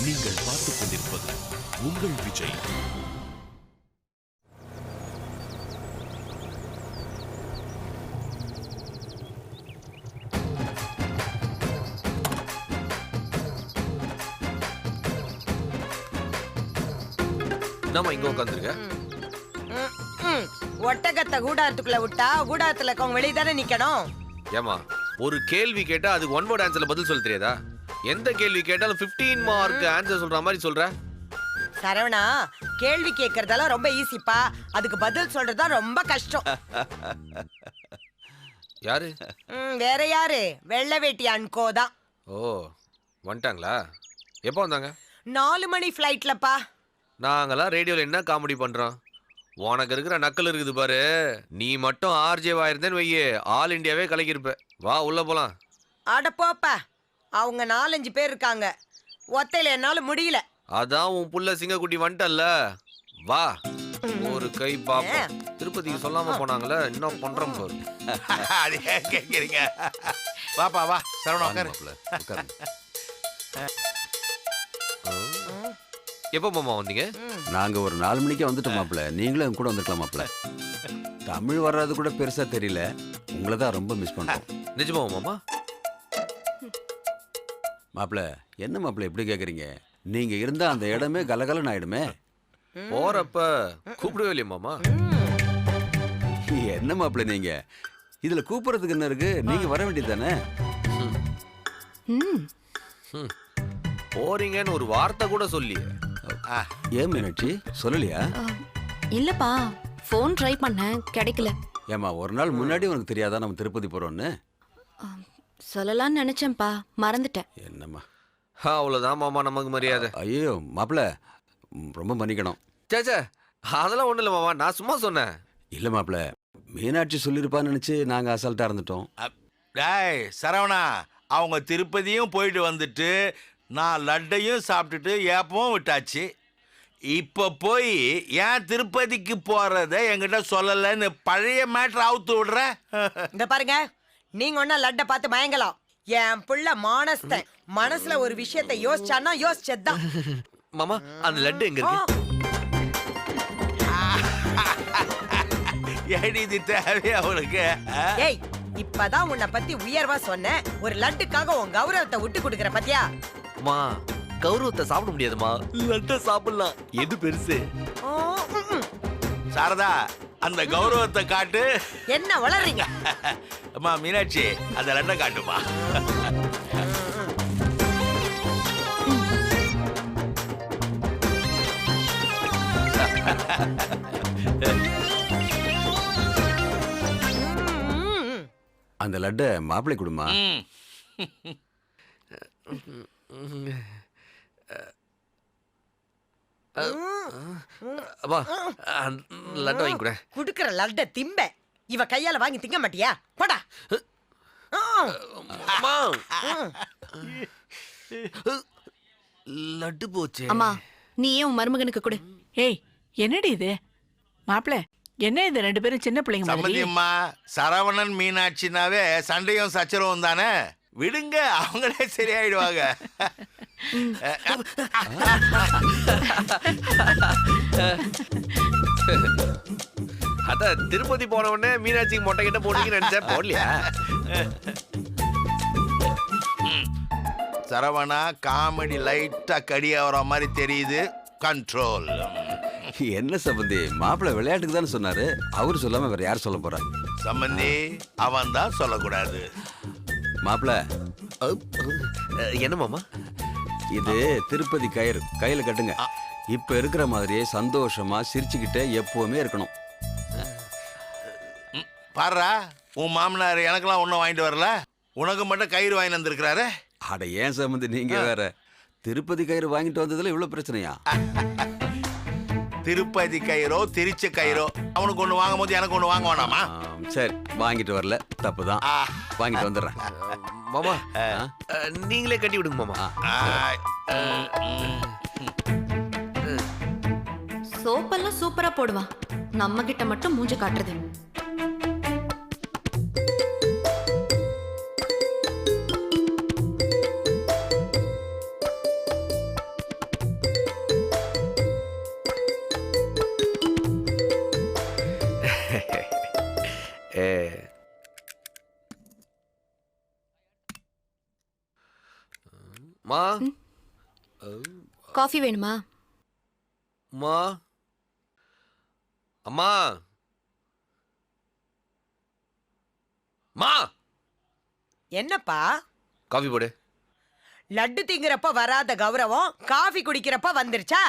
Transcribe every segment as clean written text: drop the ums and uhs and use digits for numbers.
நீங்கள் பார்த்துக் கொண்டிருப்பது உங்கள் விஜய். நம்ம இங்க உட்காந்துருக்க. ஒட்டகத்தை கூடாரத்துக்குள்ள விட்டா கூடாரத்துல இருக்கவங்க வெளியே தானே நிக்கணும். ஏமா ஒரு கேள்வி கேட்டா அதுக்கு ஒன் வேர்ட் ஆன்சர்ல பதில் சொல்ல தெரியாதா? எந்த கேள்வி கேட்டாலும் 15 மார்க் ஆன்சர் சொல்ற மாதிரி சொல்ற. சரவணா, கேள்வி கேட்கறதெல்லாம் ரொம்ப ஈஸிப்பா, அதுக்கு பதில் சொல்றதா ரொம்ப கஷ்டம். யாரு? வேற யாரு? வெள்ளை வேட்டி அன்கோதான். ஓ, வந்துட்டாங்களா? எப்போ வந்தாங்க? 4 மணி ஃப்ளைட்லப்பா. நாங்களாம் ரேடியோல என்ன காமெடி பண்றோம்? உனக்கு இருக்கிற நக்கல் இருக்குது பாரு. நீ மட்டும் ஆர்ஜேவா இருந்தேன்னு வையே, ஆல் இண்டியாவே கலக்கிருப்ப. வா உள்ள போலாம். அட போப்பா, அவங்க 4-5 பேர் இருக்காங்க, ஒத்தையில என்னால முடியல. அதான் உன் புள்ள சிங்கக்குட்டி வந்துட்டல்ல, வா ஒரு கை பாப்போம். திருப்பதிக்கு சொல்லாம போனாங்களே, என்ன பண்றோம் பாரு. அது ஏன் கேட்குறீங்க? வாப்பா வா சரவணா உட்காரு. எப்போ மாமா வந்தீங்க? நாங்க ஒரு 4 மணிக்கே வந்துட்டோம் மாப்பிள்ள. நீங்களும் கூட வந்துருக்கலாம் மாப்பிள்ள. தமிழ் வர்றது கூட பெருசா தெரியல, உங்களை தான் ரொம்ப மிஸ் பண்றோம். நிஜமா மாமா? மாப்பிள்ள என்ன மாப்பிள்ள இப்படி கேக்குறீங்க? நீங்க இருந்தா அந்த இடமே கலகலன்னு ஆயிடுமே. போறப்ப கூப்பிடவே இல்லையா மாமா? என்ன மாப்பிள்ள நீங்க இதுல கூப்பிடுறதுக்கு என்ன இருக்கு? நீங்க வர வேண்டியது தானே. போறீங்கன்னு ஒரு வார்த்தை கூட சொல்லி. ஏன் மீனாட்சி சொல்லலையா? இல்லப்பா, ஃபோன் ட்ரை பண்ணேன், கிடைக்கல. ஏமா ஒரு நாள் முன்னாடி உனக்கு தெரியாதா நம்ம திருப்பதி போறோம்னு? சொல்லலாம்னு நினைச்சேன்ப்பா, மறந்துட்டேன். என்னம்மா? அவ்வளவுதான் மாமா நமக்கு மரியாதை. ஐயோ மாப்பிள்ள ரொம்ப மன்னிக்கணும். சேச்சே அதெல்லாம் ஒண்ணு இல்ல மாமா, நான் சும்மா சொன்னேன். இல்ல மாப்பிள்ள, மீனாட்சி சொல்லிருப்பான்னு நினைச்சு நாங்க அசால்ட்டா இருந்துட்டோம். டேய் சரவணா, அவங்க திருப்பதியும் போயிட்டு வந்துட்டு நான் லட்டையும் சாப்பிட்டுட்டு ஏப்பவும் விட்டாச்சு. இப்போ போய் ஏன் திருப்பதிக்கு போறத என்கிட்ட சொல்லலைன்னு பழைய மேட்ரு அவுத்து விடுற. இந்த பாருங்க, நீங்க ஒன்னா லட்டை பார்த்து மயங்கலாம். என் புள்ள மானஸ்தன், மனசுல ஒரு விஷயத்தை யோசிச்சான்னா யோசிச்சதுதான். மாமா அந்த லட்டு எங்க இருக்கு? ஏடி இது தேவையா அவளுக்கு? ஏய், இப்பதான் உன்னை பத்தி உயர்வா சொன்னேன், ஒரு லட்டுக்காக உன் கௌரவத்தை விட்டு கொடுக்கற பத்தியா? மா கௌரவத்தை சாப்பிட முடியாதுமா, லட்டை சாப்பிடலாம். எது பெருசு? சாரதா, அந்த கௌரவத்தை காட்டு. என்ன வளர்றீங்க? அம்மா மீனாட்சி, அந்த லட்டை காட்டுமா. அந்த லட்டை மாப்பிள்ளை கொடுமா. லட்டு வாங்கி கூட. குடுக்கற லட்டை திம்ப இவ கையால வாங்கி திங்க மாட்டியா? போடா. லட்டு போச்சு. அம்மா, நீ ஏன் உன் மருமகனுக்கு கொடு. ஏய், என்னடி இது? மாப்பிள்ள, என்ன இது 2 பேரும் சின்ன பிள்ளைங்க மாதிரி? சம்பந்தியம்மா, சரவணன் மீனாட்சினாவே சண்டையும் சச்சரவும் தானே. விடுங்க, அவங்களே சரியாயிடுவாங்க. அத திருப்பதி போன உடனே மீனாட்சிக்கு மொட்டை கிட்ட போட்டீங்கன்னு நினைச்சா போடலையா? சரவணா, காமெடி லைட்டா கடியாவற மாதிரி தெரியுது. கண்ட்ரோல். என்ன சம்பந்தி, மாப்பிள்ளை விளையாட்டுக்கு தானே சொன்னாரு, அவரு சொல்லாம வேற யார் சொல்ல போறா? சம்பந்தி, அவன் தான் சொல்லக்கூடாது. மாப்பிள்ள என்ன மாமா? இது திருப்பதி கயிறு, கையில கட்டுங்க. இப்ப இருக்கிற மாதிரியே சந்தோஷமா சிரிச்சுக்கிட்டே எப்பவுமே இருக்கணும். பாருடா, உன் மாமனார் எனக்கெல்லாம் ஒன்றும் வாங்கிட்டு வரல, உனக்கு மட்டும் கயிறு வாங்கி வந்திருக்கிறாரு. அட ஏன் சம்பந்தி நீங்க வேற, திருப்பதி கயிறு வாங்கிட்டு வந்ததுல இவ்வளவு பிரச்சனையா? திருப்பதி கயிறோ திருச்சி கயிறோ, அவனுக்கு ஒன்று வாங்கும் போது எனக்கு ஒன்று வாங்க வேணாமா? சரி, வாங்கிட்டு வரல, தப்புதான். வாங்கிட்டு வந்துடுறேன். மாமா நீங்களே கட்டி விடுங்க மாமா. சோப்பெல்லாம் சூப்பரா போடுவான், நம்ம கிட்ட மட்டும் மூஞ்ச காட்டுறது. மா காஃபி வேணுமா? அம்மா அம்மா மா என்னப்பா காஃபி போடு. லட்டு திங்கிறப்ப வராத கௌரவம் காஃபி குடிக்கிறப்ப வந்துருச்சா?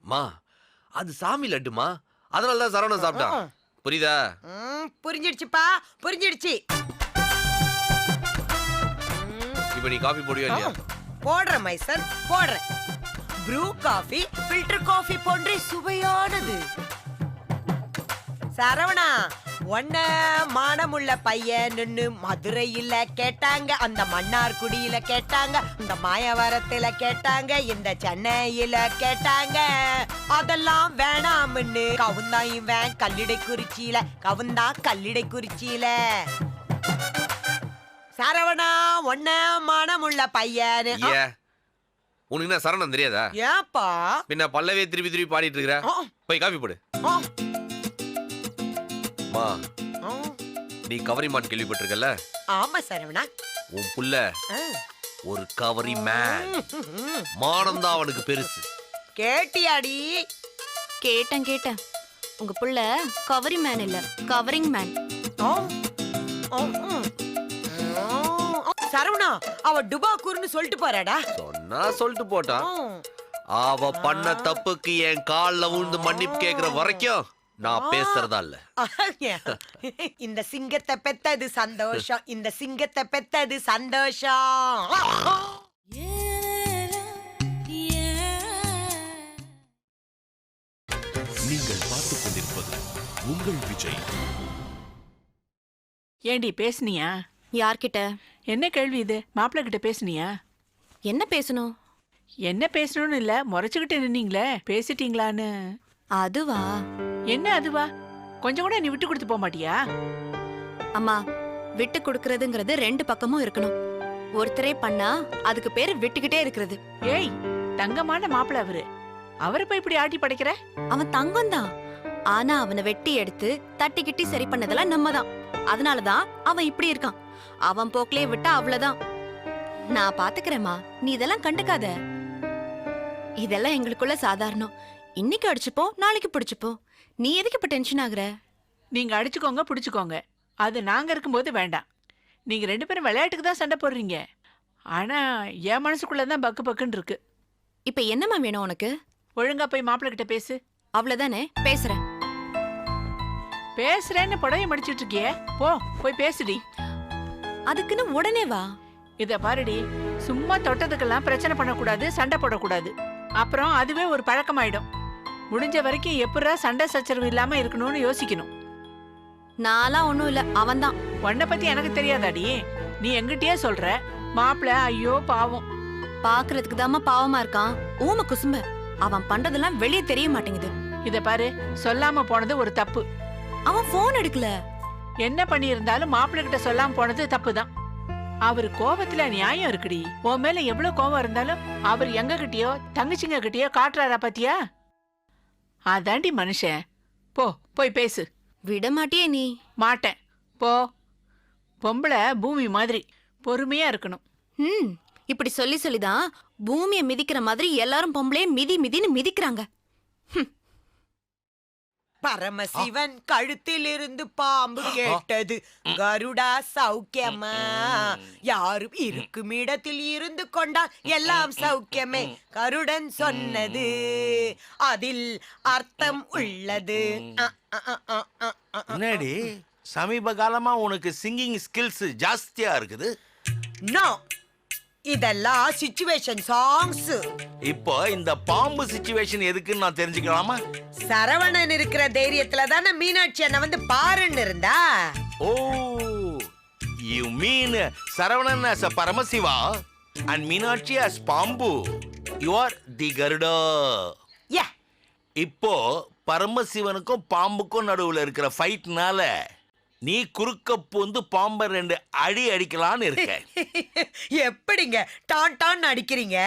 மா அது சாமி லட்டுமா, அதனால தான் சரவணன் சாப்பிட்டான். புரியுதா? புரிஞ்சிடுச்சுப்பா, புரிஞ்சிடுச்சு. இப்ப நீ காஃபி போடுவியா இல்லையா? போடுறேன் மைசன், போடுறேன். ப்ரூ காஃபி ஃபில்டர் காஃபி போன்றே சுவையானது. சரவணா, ஒன்ன மானமுள்ள பையன்னு மதுரையில கேட்டாங்க, அந்த மன்னார்குடியில கேட்டாங்க, இந்த மாயவரத்துல கேட்டாங்க, இந்த சென்னையில கேட்டாங்க. அதெல்லாம் வேணாம்னு கவுந்தான் இவன் கல்லிடை குறிச்சியில, கவுந்தா கல்லிடை குறிச்சியில. சரவணா, ஒன்ன மானமுள்ள பையன்னு. உனக்கு என்ன சரவணன் தெரியாதா? ஏப்பா பின்ன பல்லவே திருப்பி திருப்பி பாடிட்டு இருக்கிற? போய் காஃபி போடு. மா நீ கவரிமான் கேள்விப்பட்டிருக்கல? ஆமா சரவணா. உன் புள்ள ஒரு கவரி மேன். மானம்தான் அவனுக்கு பெருசு. கேட்டியாடி? கேட்டேன். உங்க புள்ள கவரி மேன் இல்ல, கவரிங் மேன். சரவணா, அவ டுபாக்கூர்னு சொல்லிட்டு போறாடா. சொன்னா சொல்லிட்டு போட்டான். அவ பண்ண தப்புக்கு என் கால்ல விழுந்து மன்னிப்பு கேக்குற வரைக்கும் நான் பேசுறதா இல்ல. இந்த சிங்கத்தை பெத்தது சந்தோஷம், இந்த சிங்கத்தை பெத்தது சந்தோஷம். நீங்கள் பார்த்துக் கொண்டிருப்பது உங்கள் விஜய். ஏண்டி பேசுனியா? யார்கிட்ட? என்ன கேள்வி இது? மாப்பிள்ளை கிட்ட பேசுனியா? என்ன பேசணும்? என்ன பேசணும்னு இல்ல, முறைச்சுக்கிட்டு நின்னீங்களே, பேசிட்டீங்களான்னு. அதுவா? என்ன அதுவா? கொஞ்சம் கூட நீ விட்டு கொடுத்து போக மாட்டியா? அம்மா, விட்டு கொடுக்கறதுங்கிறது ரெண்டு பக்கமும் இருக்கணும். ஒருத்தரே பண்ணா அதுக்கு பேரு விட்டுக்கிட்டே இருக்கிறது. ஏய், தங்கமான மாப்பிள்ளை அவரு, அவரை போய் இப்படி ஆட்டி படைக்கிற? அவன் தங்கம் தான், ஆனா அவனை வெட்டி எடுத்து தட்டி கிட்டி சரி பண்ணதெல்லாம் நம்ம தான். அதனாலதான் அவன் இப்படி இருக்கான். அவன் போக்கிலே விட்டா அவ்வளவுதான். நான் பாத்துக்கிறேம்மா, நீ இதெல்லாம் கண்டுக்காத. இதெல்லாம் எங்களுக்குள்ள சாதாரணம். இன்னைக்கு அடிச்சுப்போம், நாளைக்கு பிடிச்சுப்போம். நீ எதுக்கு இப்ப டென்ஷன் ஆகுற? நீங்க அடிச்சுக்கோங்க, பிடிச்சுக்கோங்க, அது நாங்க இருக்கும்போது வேண்டாம். நீங்க ரெண்டு பேரும் விளையாட்டுக்கு தான் சண்டை போடுறீங்க, ஆனா என் மனசுக்குள்ளதான் பக்கு பக்குன்னு இருக்கு. இப்ப என்னம்மா வேணும் உனக்கு? ஒழுங்கா போய் மாப்பிள்ளை கிட்ட பேசு. அவ்வளவுதானே, பேசுறேன். பேசுறேன்னு புடவை மடிச்சிட்டு இருக்கியே, போய் பேசுடி. அதுக்குன்னு உடனே வா. இத பாருடி, சும்மா தொட்டதுக்கெல்லாம் பிரச்சனை பண்ணக்கூடாது, சண்டை போடக்கூடாது. அப்புறம் அதுவே ஒரு பழக்கமாயிடும். முடிஞ்ச வரைக்கும் எப்படா சண்டை சச்சரவு இல்லாம இருக்கணும்னு யோசிக்கணும். நான்லாம் ஒண்ணும் இல்ல, அவன்தான். உன்னை பத்தி எனக்கு தெரியாதாடி? நீ எங்கிட்டயே சொல்ற. மாப்பிள்ள ஐயோ பாவம். பாக்குறதுக்கு தாமா பாவமா இருக்கான், ஊம குசும்ப. அவன் பண்றதெல்லாம் வெளியே தெரிய மாட்டேங்குது. இத பாரு, சொல்லாம போனது ஒரு தப்பு. அவன் போன் எடுக்கல. என்ன பண்ணி இருந்தாலும் மாப்பிள்ளை கிட்ட சொல்லாம போனது தப்புதான். அவரு கோபத்துல நியாயம் இருக்குடி. உன் மேல எவ்வளவு கோபம் இருந்தாலும் அவர் எங்க கிட்டயோ தங்கச்சிங்க கிட்டயோ காட்டுறாரா பாத்தியா? அதாண்டி மனுஷன். போய் பேசு. விட மாட்டியே நீ? மாட்டேன். போ. பொம்பளை பூமி மாதிரி பொறுமையா இருக்கணும். இப்படி சொல்லி சொல்லிதான் பூமியை மிதிக்கிற மாதிரி எல்லாரும் பொம்பளையே மிதி மிதின்னு மிதிக்கிறாங்க. பரமசிவன் கழுத்தில் இருந்து பாம்பு கேட்டது, கருடா சௌக்கியமா? யாரும் இருக்கும் இடத்தில் இருந்து கொண்டால் எல்லாம் சௌக்கியமே, கருடன் சொன்னது, அதில் அர்த்தம் உள்ளது. என்னடி சமீப காலமா உனக்கு சிங்கிங் ஸ்கில்ஸ் ஜாஸ்தியா இருக்குது? நோ, இதெல்லாம் சிச்சுவேஷன் சாங்ஸ். இப்போ இந்த பாம்பு சிச்சுவேஷன் எதுக்குன்னு நான் தெரிஞ்சுக்கலாமா? சரவணன் இருக்கிற தைரியத்துல தானே மீனாட்சி அண்ணன் வந்து பாருன்னு இருந்தா. Oh, you mean Saravanan as a Paramasiva and Meenakshi as pambu. You are the Garuda. Yeah. இப்போ பரமசிவனுக்கும் பாம்புக்கும் நடுவுல இருக்கிற ஃபைட்னால நீ குறுக்க பூந்து பாம்பை 2 அடி அடிக்கலான்னு இருக்க. எப்படிங்க டான் டான் அடிக்கிறீங்க?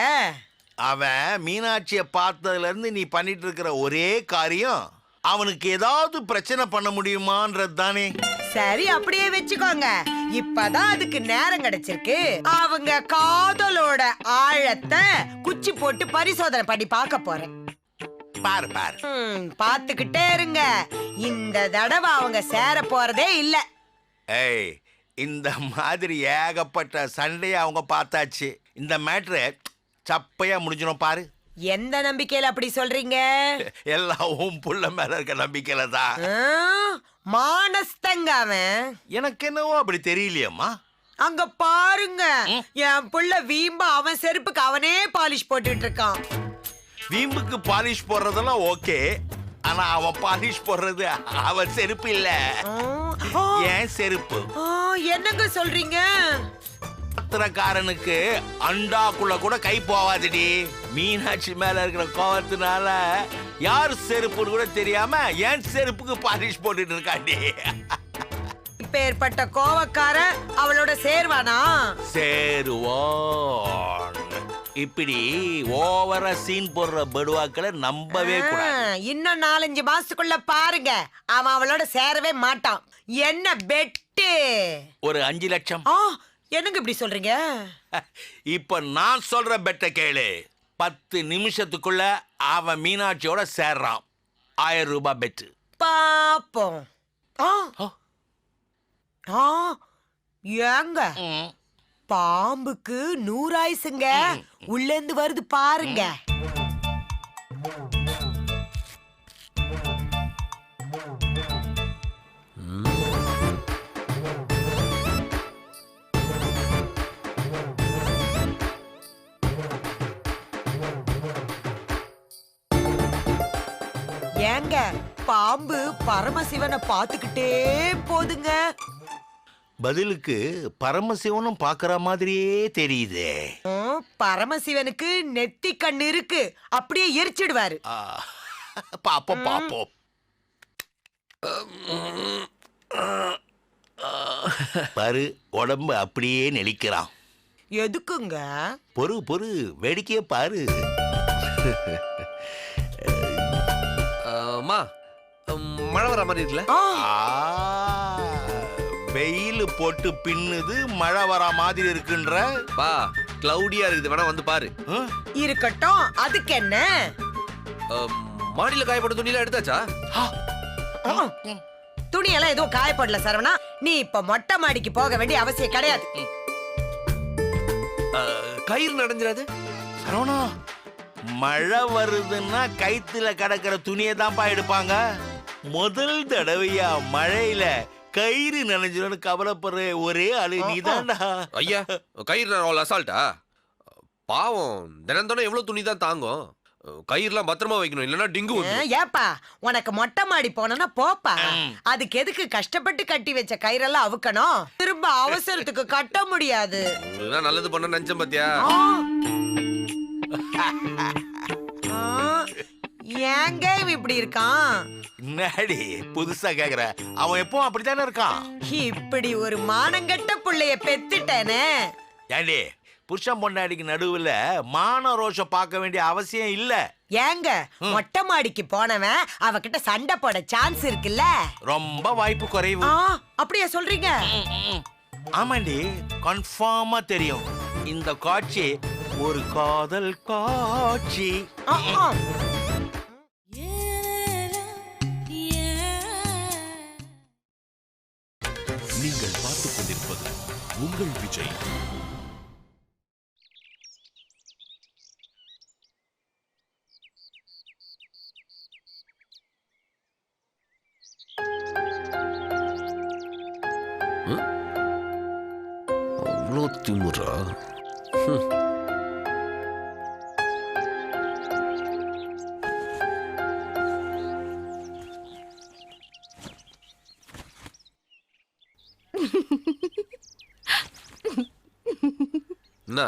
அவன் மீனாட்சியை பார்த்ததுல இருந்து நீ பண்ணிட்டு இருக்கிற ஒரே காரியம் அவனுக்கு ஏதாவது பிரச்சனை பண்ண முடியுமான்றது தானே. சரி அப்படியே வச்சுக்கோங்க. இப்பதான் அதுக்கு நேரம் கிடைச்சிருக்கு. அவங்க காதலோட ஆழத்தை குச்சி போட்டு பரிசோதனை பண்ணி பார்க்க போறேன். பாரு பாரு. பாத்துக்கிட்டே இருங்க. இந்த தடவை அவங்க சேர போறதே இல்ல. ஏய், இந்த மாதிரி ஏகப்பட்ட சண்டையை அவங்க பார்த்தாச்சு. இந்த மேட்ரு சப்பையா முடிஞ்சிடும் பாரு. எந்த நம்பிக்கையில அப்படி சொல்றீங்க? எல்லாம் உன் புள்ள மேல இருக்க நம்பிக்கையில தான். மானஸ்தங்க அவன். எனக்கு என்னவோ அப்படி தெரியலையம்மா. அங்க பாருங்க, என் புள்ள வீம்ப அவன் செருப்புக்கு அவனே பாலிஷ் போட்டுட்டு இருக்கான். வீம்புக்கு பாலிஷ் போடுறதெல்லாம் ஓகே, ஆனா அவன் பாலிஷ் போடுறது அவன் செருப்பு இல்ல, ஏன் செருப்பு. என்னங்க சொல்றீங்க? பத்திரக்காரனுக்கு அண்டாக்குள்ள கூட கை போவாதுடி. மீனாட்சி மேல இருக்கிற கோவத்தினால யார் செருப்புன்னு கூட தெரியாம என் செருப்புக்கு பாலிஷ் போட்டுட்டு இருக்காண்டி. இப்பேற்பட்ட கோவக்கார அவளோட சேர்வானா? சேருவான். இப்படி ஓவரா சீன் போடுற படுவாக்களை நம்பவே கூடாது. இன்னும் 4-5 மாசத்துக்குள்ள பாருங்க, அவன் அவளோட சேரவே மாட்டான். என்ன பெட்டு? ஒரு 5 லட்சம். என்னங்க இப்படி சொல்றீங்க? இப்ப நான் சொல்ற பெட்ட கேளு. 10 நிமிஷத்துக்குள்ள அவன் மீனாட்சியோட சேர்றான். 1000 ரூபாய் பெட்டு. பாப்போம். ஏங்க, பாம்புக்கு 100 ஆயுசுங்க. உள்ள இருந்து வருது பாருங்க. ஏங்க, பாம்பு பரமசிவனை பார்த்துக்கிட்டே போதுங்க. பதிலுக்கு பரமசிவனும் பாக்குற மாதிரியே தெரியுதே. பரமசிவனுக்கு நெத்தி கண்ணு இருக்கு, அப்படியே எரிச்சிடுவாரு. பாப்போம் பாப்போம். பாரு, உடம்பு அப்படியே நெளிக்கிறான். எதுக்குங்க? பொறு பொறு, வேடிக்கையே பாரு. அம்மா, மழை வர மாதிரி இருக்குல்ல? வெயில் போட்டு பின்னுது, மழை வர மாதிரி இருக்குன்ற. பா, கிளவுடியா இருக்குது, வேணா வந்து பாரு. இருக்கட்டும், அதுக்கு என்ன? மாடியில காயப்பட்ட துணியெல்லாம் எடுத்தாச்சா? துணியெல்லாம் எதுவும் காயப்படல சரவணா. நீ இப்ப மொட்டை மாடிக்கு போக வேண்டிய அவசியம் கிடையாது. கயிறு நடைஞ்சிடாது சரவணா. மழை வருதுன்னா கைத்துல கிடக்கிற துணியை தான்ப்பா எடுப்பாங்க. முதல் தடவையா மழையில கயிறு நனைஞ்சிடும் கவலைப்படுற ஒரே ஆளு நீதான்டா. ஐயா, கயிறு அவ்வளோ அசால்ட்டா? பாவம், தினம் எவ்வளவு துணி தான் தாங்கும். கயிறுலாம் பத்திரமா வைக்கணும், இல்லைன்னா டிங்கு வந்துரும். ஏப்பா, உனக்கு மொட்டை மாடி போனா போப்பா. அதுக்கு எதுக்கு கஷ்டப்பட்டு கட்டி வச்ச கயிறெல்லாம் அவுக்கணும்? திரும்ப அவசரத்துக்கு கட்ட முடியாது. நல்லது பண்ண நினைச்சேன் பாத்தியா? ஏங்க இப்படி இருக்கான்? என்னடி புதுசா கேக்குற? அவன் எப்பவும் அப்படித்தானே இருக்கான். இப்படி ஒரு மானங்கட்ட புள்ளைய பெத்துட்டேனே. ஏண்டி, புருஷன் பொண்டாடிக்கு நடுவுல மான ரோஷம் பார்க்க வேண்டிய அவசியம் இல்ல. ஏங்க, மொட்டை மாடிக்கு போனவன் அவகிட்ட சண்டை போட சான்ஸ் இருக்குல்ல? ரொம்ப வாய்ப்பு குறைவு. அப்படியே சொல்றீங்க? ஆமாண்டி, கன்ஃபார்மா தெரியும். இந்த காட்சி ஒரு காதல் காட்சி. நீங்கள் பார்த்துக் கொண்டிருப்பது உங்கள் விஜய். அவ்வளோ திமுறா? என்ன?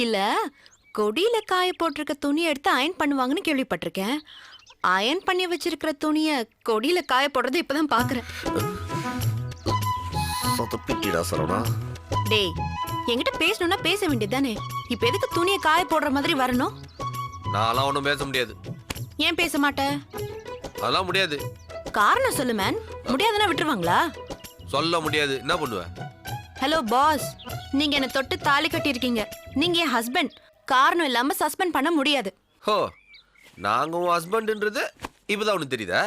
இல்ல, கொடியில காய போட்டிருக்க துணி எடுத்து அயன் பண்ணுவாங்கன்னு கேள்விப்பட்டிருக்கேன். அயன் பண்ணி வச்சிருக்கிற துணிய கொடியில காய போடுறது இப்பதான் பாக்குறேன். சொதப்பிட்டிடா சரவணா. டேய், என்கிட்ட பேசணும்னா பேச வேண்டியதுதானே? இப்ப எதுக்கு துணியை காய போடுற மாதிரி வரணும்? நான்லாம் ஒன்றும் பேச முடியாது. ஏன் பேச மாட்ட? அதெல்லாம் முடியாது. காரணம் சொல்லு மேன். முடியாதுன்னா விட்டுருவாங்களா? சொல்ல முடியாது. என்ன பண்ணுவ? ஹலோ பாஸ், நீங்க என்ன தொட்டு தாலி கட்டியிருக்கீங்க. நீங்க என் ஹஸ்பண்ட். காரணம் இல்லாம சஸ்பெண்ட் பண்ண முடியாது. ஹோ, நாங்க உன் ஹஸ்பண்ட்ன்றது இப்பதான் உனக்கு தெரியுதா?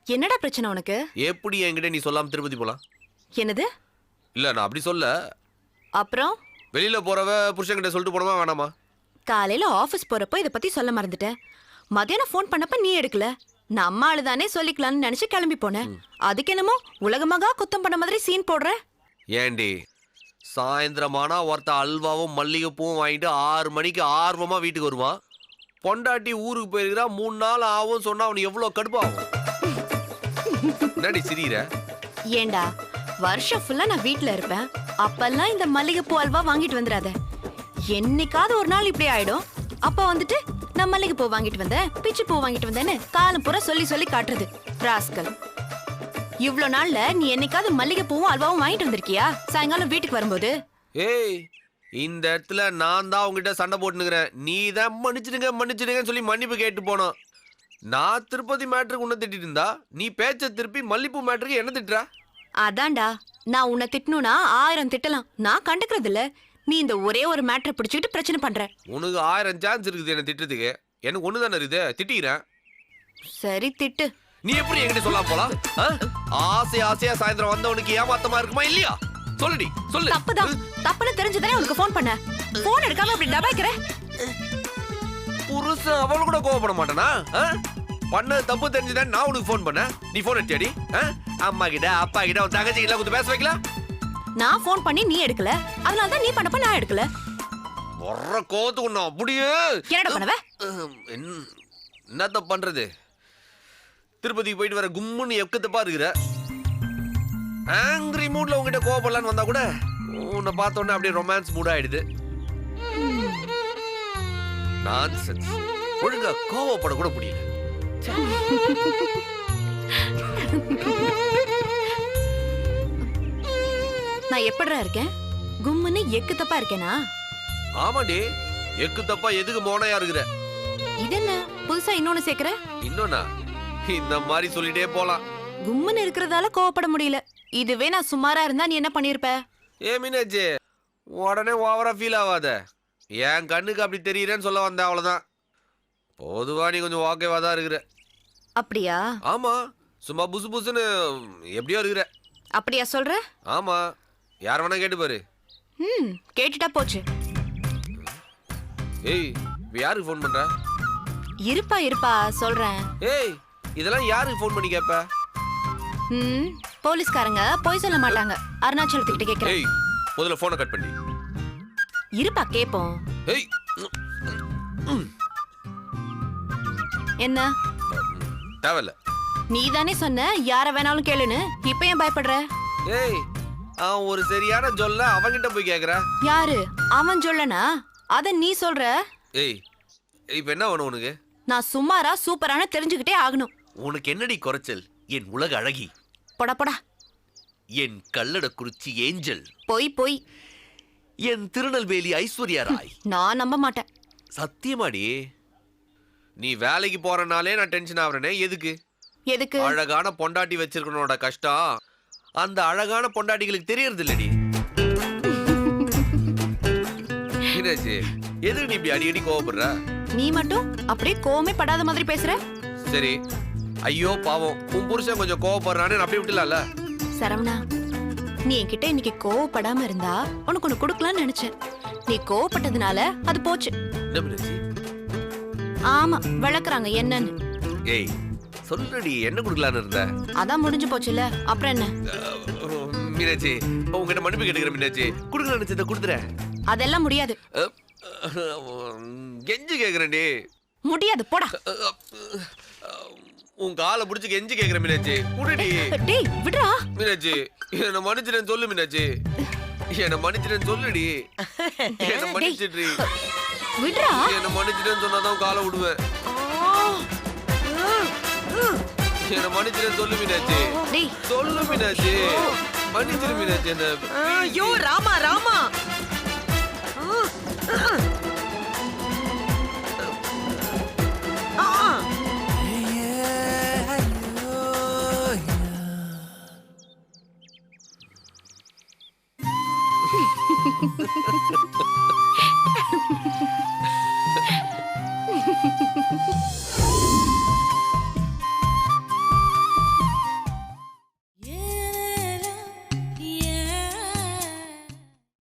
என்னடா பிரச்சனை உனக்கு? எப்படி என்கிட்ட நீ சொல்லாம திருப்பதி போலாம்? என்னது? இல்ல, நான் அப்படி சொல்ல. அப்புறம் வெளியில போறவ புருஷன்கிட்ட சொல்லிட்டு போனோமா வேணாமா? காலையில ஆபீஸ் போறப்போ இத பத்தி சொல்ல மறந்துட்டேன். மதியானம் ஃபோன் பண்ணப்ப நீ எடுக்கல. நம்ம ஆளுதானே சொல்லிக்கலாம்னு நினைச்சு கிளம்பி போனேன். அதுக்கு என்னமோ உலகமாக குத்தம் பண்ண மாதிரி சீன் போடுற. ஏண்டி, சாயந்தரமானா ஒருத்த அல்வாவும் மல்லிகைப்பூவும் வாங்கிட்டு 6 மணிக்கு ஆர்வமா வீட்டுக்கு வருவான். பொண்டாட்டி ஊருக்கு போயிருக்கிறா, 3 நாள் ஆகும் சொன்னா அவனுக்கு எவ்வளவு கடுப்பாகும். என்னடி சிரிக்கிற? ஏண்டா, வருஷம் ஃபுல்லா நான் வீட்ல இருப்பேன். அப்பெல்லாம் இந்த மல்லிகைப்பூ அல்வா வாங்கிட்டு வந்துடாத. என்னைக்காவது ஒரு நாள் இப்படி ஆயிடும். அப்ப வந்துட்டு நான் மல்லிகைப்பூ வாங்கிட்டு வந்தேன், பிச்சு பூ வாங்கிட்டு வந்தேன்னு காலம் பூரா சொல்லி சொல்லி காட்டுறது. ராஸ்கல், இவ்ளோ நாள்ல நீ என்னைக்காவது மல்லிகைப்பூவும் அல்வாவும் வாங்கிட்டு வந்திருக்கியா? சாயங்காலம் வீட்டுக்கு வரும்போது. ஏய், இந்த இடத்துல நான் தான் உங்ககிட்ட சண்டை போட்டுனுக்கிறேன். நீ தான் மன்னிச்சிடுங்கன்னு சொல்லி மன்னிப்பு கேட்டு போனோம். நான் திருப்பதி மேட்ருக்கு உன்னை திட்டிட்டு இருந்தா, நீ பேச்ச திருப்பி மல்லிப்பூ மேட்ருக்கு என்ன திட்டுறா? அதான்டா, நான் உன்னை திட்டணும்னா 1000 திட்டலாம். நான் கண்டுக்கிறது இல்ல. நீ இந்த ஒரே ஒரு மேட்டரை பிடிச்சிக்கிட்டு பிரச்சனை பண்ற. உனக்கு 1000 சான்ஸ் இருக்குது என்ன திட்டுறதுக்கு. எனக்கு ஒண்ணு தானே இருக்குது, திட்டிக்கிறேன். சரி திட்டு. நீ எப்படி என்கிட்ட சொல்லாம போலாம்? ஆசையா சாயந்தரம் வந்தவனுக்கு ஏமாத்தமா இருக்குமா இல்லையா? சொல்லுடி, சொல்லு. தப்புதான். தப்புன்னு தெரிஞ்சுதானே உனக்கு ஃபோன் பண்ண. ஃபோன் எடுக்காம இப்படி டபாய்க்கிற. புருஷன் அவள கூட கோவப்பட மாட்டானா? பண்ணது தப்பு தெரிஞ்சுதான் நான் உனக்கு ஃபோன் பண்ண. நீ ஃபோன் எடுத்தியாடி? அம்மா கிட்ட, அப்பா கிட்ட, உன் தங்கச்சி கிட்ட கொஞ்சம் பேச வைக்கல. நான் ஃபோன் பண்ணி நீ எடுக்கல. அதனால தான் நீ பண்ணப்ப நான் எடுக்கல. வர்ற கோவத்துக்கு ஒண்ணு அப்படியே. என்னடா பண்ணவ? என்னத்த பண்றது? திருப்பதிக்கு போயிட்டு வர கும்முன்னு எக்கத்தப்பா இருக்கிற. ஆங்கிரி மூட்ல உங்ககிட்ட கோவப்படலான்னு வந்தா கூட உன்னை பார்த்த உடனே அப்படியே ரொமான்ஸ் மூட் ஆயிடுது. நான்சென்ஸ். ஒழுங்கா கோவப்பட கூட முடியல. நான் எப்படிடா இருக்கேன்? கும்முன்னு எக்கு தப்பா இருக்கேனா? ஆமாடி, எக்கு தப்பா எதுக்கு மோனையா இருக்கிற? இது என்ன புதுசா இன்னொன்னு சேர்க்கிற? இன்னொன்னா இந்த மாதிரி சொல்லிட்டே போலாம். கும்முன்னு இருக்கிறதால கோவப்பட முடியல. இதுவே நான் சுமாரா இருந்தா நீ என்ன பண்ணிருப்ப? ஏ மீனாட்சி, உடனே ஓவரா ஃபீல் ஆகாத. என் கண்ணுக்கு அப்படி தெரியறேன்னு சொல்ல வந்தேன், அவ்வளவுதான். பொதுவா நீ கொஞ்சம் ஓகேவா தான் இருக்கிற. அப்படியா? ஆமா, சும்மா புசு புசுன்னு எப்படியோ இருக்கிற. அப்படியா சொல்ற? ஆமா, யார் வேணா கேட்டு பாரு. கேட்டுட்டா போச்சு. ஏய், யாருக்கு ஃபோன் பண்ற? இருப்பா சொல்றேன். ஏய், இதெல்லாம் யாருக்கு ஃபோன் பண்ணி கேப்ப? போலீஸ்காரங்க போய் சொல்ல மாட்டாங்க. அருணாச்சலத்துக்கிட்ட கேக்குறேன். ஏய், முதல்ல போனை கட் பண்ணி. இருப்பா கேப்போம். ஏய், என்ன? தேவையில்ல. நீ தானே சொன்ன யார வேணாலும் கேளுன்னு. இப்ப ஏன் பயப்படுற? ஏய், அவன் ஒரு சரியான சொல்ல அவன்கிட்ட போய் கேக்குற. யாரு அவன் சொல்லனா? அத நீ சொல்ற. ஏய், இப்ப என்ன வேணும் உனக்கு? நான் சுமாரா சூப்பரான தெரிஞ்சுக்கிட்டே ஆகணும். உனக்கு என்னடி குறைச்சல்? என் உலக அழகி, போடா போடா. என் கல்லட குறிச்சி ஏஞ்சல், போய் என் திருநெல்வேலி ஐஸ்வர்யா ராய். நான் நம்ப மாட்டேன். சத்தியமாடி. நீ வேலைக்கு போறனாலே நான் டென்ஷன் ஆகுறேனே. எதுக்கு? எதுக்கு? அழகான பொண்டாட்டி வச்சிருக்கனோட கஷ்டம் அந்த அழகான பொண்டாட்டிகளுக்கு தெரியறது இல்லடி. எதுக்கு நீ இப்படி அடிக்கடி கோவப்படுற? நீ மட்டும் அப்படியே கோவமே படாத மாதிரி பேசுற. சரி, ஐயோ பாவம், உன் புருஷன் கொஞ்சம் கோவப்படுறான்னு நான் அப்படியே விட்டுலாம்ல. சரவணா, நீ என்கிட்ட இன்னைக்கு கோவப்படாம இருந்தா உனக்கு ஒண்ணு கொடுக்கலாம்னு நினைச்சேன். நீ கோவப்பட்டதுனால அது போச்சு. என்ன மீனாட்சி? ஆமா, விளக்குறாங்க என்னன்னு. ஏய், சொல்லுடி, என்ன கொடுக்கலான்னு இருந்த? அதான் முடிஞ்சு போச்சுல, அப்புறம் என்ன? மீனாட்சி, உங்ககிட்ட மன்னிப்பு கேட்டுக்கிறேன் மீனாட்சி. கொடுக்கலான்னு நினைச்சதை கொடுத்துறேன். அதெல்லாம் முடியாது. கெஞ்சி கேக்குறேன்டி. முடியாது, போடா. உன் காலை புடிச்சு கெஞ்சி கேக்குறேன் மீனாட்சி, குடுடி. டேய் விடுடா. மீனாட்சி, என்ன மன்னிச்சிட்டேன்னு சொல்லு மீனாட்சி. என்ன மன்னிச்சிட்டேன்னு சொல்லுடி. என்ன மன்னிச்சிட்ரி. விடுடா. என்ன மன்னிச்சிட்டேன்னு சொன்னாதான் காலை விடுவேன். என்ன மன்னிச்சிட்டேன்னு சொல்லு மீனாட்சி. டேய் சொல்லு மீனாட்சி. மன்னிச்சிரு மீனாட்சி. என்ன ஐயோ ராமா ராமா.